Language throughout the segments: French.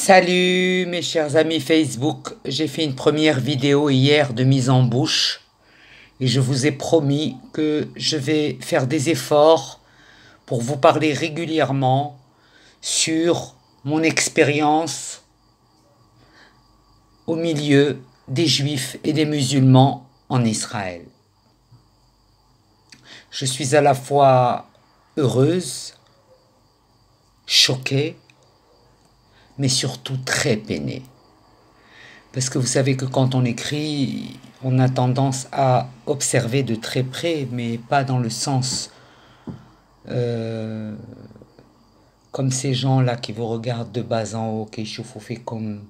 Salut mes chers amis Facebook, j'ai fait une première vidéo hier de mise en bouche et je vous ai promis que je vais faire des efforts pour vous parler régulièrement sur mon expérience au milieu des juifs et des musulmans en Israël. Je suis à la fois heureuse, choquée, mais surtout très peinée. Parce que vous savez que quand on écrit, on a tendance à observer de très près, mais pas dans le sens comme ces gens-là qui vous regardent de bas en haut, qui chauffent comme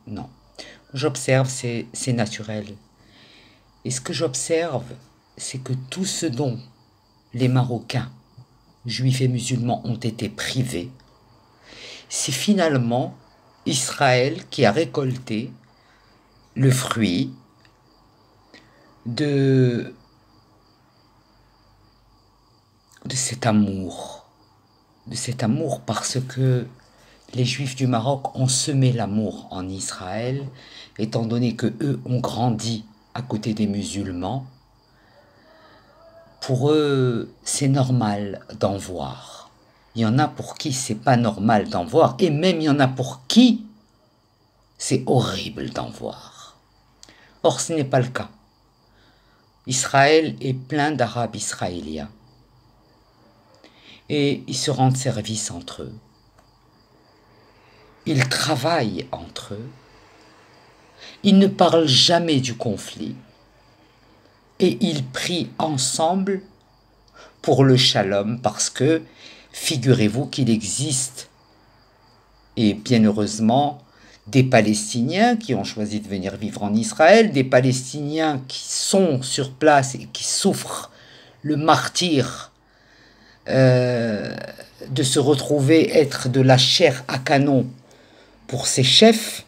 non. J'observe, c'est naturel. Et ce que j'observe, c'est que tout ce dont les Marocains, juifs et musulmans, ont été privés, c'est finalement Israël qui a récolté le fruit de cet amour. De cet amour parce que les Juifs du Maroc ont semé l'amour en Israël, étant donné que eux ont grandi à côté des musulmans. Pour eux, c'est normal d'en voir. Il y en a pour qui c'est pas normal d'en voir, et même il y en a pour qui c'est horrible d'en voir. Or, ce n'est pas le cas. Israël est plein d'Arabes israéliens. Et ils se rendent service entre eux. Ils travaillent entre eux. Ils ne parlent jamais du conflit. Et ils prient ensemble pour le shalom parce que, figurez-vous qu'il existe, et bien heureusement, des Palestiniens qui ont choisi de venir vivre en Israël, des Palestiniens qui sont sur place et qui souffrent le martyre de se retrouver être de la chair à canon pour ces chefs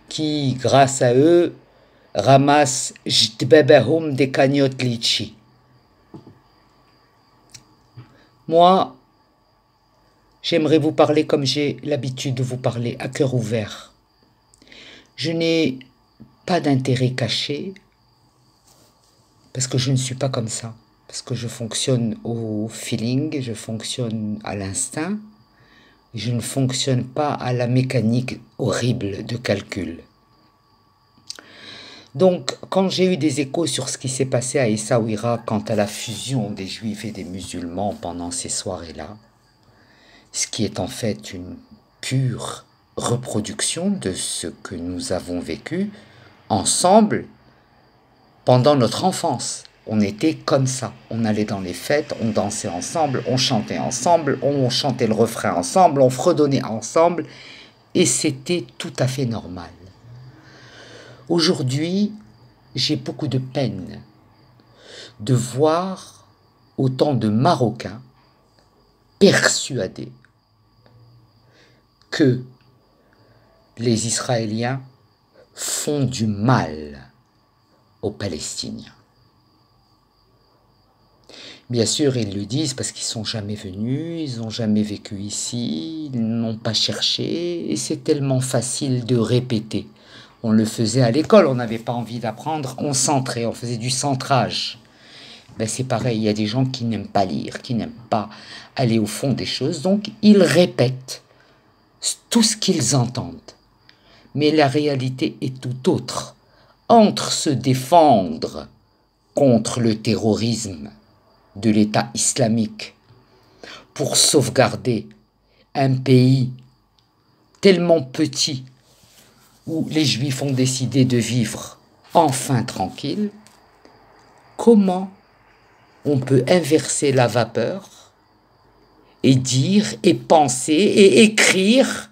qui, grâce à eux, ramassent jdbabahum des cagnottes litchi. Moi, j'aimerais vous parler comme j'ai l'habitude de vous parler, à cœur ouvert. Je n'ai pas d'intérêt caché, parce que je ne suis pas comme ça. Parce que je fonctionne au feeling, je fonctionne à l'instinct, je ne fonctionne pas à la mécanique horrible de calcul. Donc, quand j'ai eu des échos sur ce qui s'est passé à Essaouira quant à la fusion des Juifs et des musulmans pendant ces soirées-là, ce qui est en fait une pure reproduction de ce que nous avons vécu ensemble pendant notre enfance. On était comme ça, on allait dans les fêtes, on dansait ensemble, on chantait ensemble, on chantait le refrain ensemble, on fredonnait ensemble, et c'était tout à fait normal. Aujourd'hui, j'ai beaucoup de peine de voir autant de Marocains persuadés que les Israéliens font du mal aux Palestiniens. Bien sûr, ils le disent parce qu'ils ne sont jamais venus, ils n'ont jamais vécu ici, ils n'ont pas cherché, et c'est tellement facile de répéter. On le faisait à l'école, on n'avait pas envie d'apprendre, on centrait, on faisait du centrage. Ben c'est pareil, il y a des gens qui n'aiment pas lire, qui n'aiment pas aller au fond des choses, donc ils répètent tout ce qu'ils entendent. Mais la réalité est tout autre. Entre se défendre contre le terrorisme de l'État islamique pour sauvegarder un pays tellement petit où les Juifs ont décidé de vivre enfin tranquille, comment on peut inverser la vapeur et dire et penser et écrire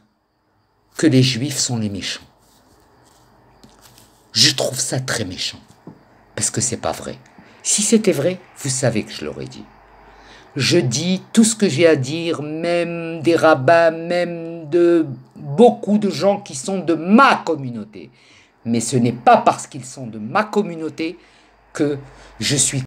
que les Juifs sont les méchants? Je trouve ça très méchant, parce que c'est pas vrai. Si c'était vrai, vous savez que je l'aurais dit. Je dis tout ce que j'ai à dire, même des rabbins, même de beaucoup de gens qui sont de ma communauté. Mais ce n'est pas parce qu'ils sont de ma communauté que je suis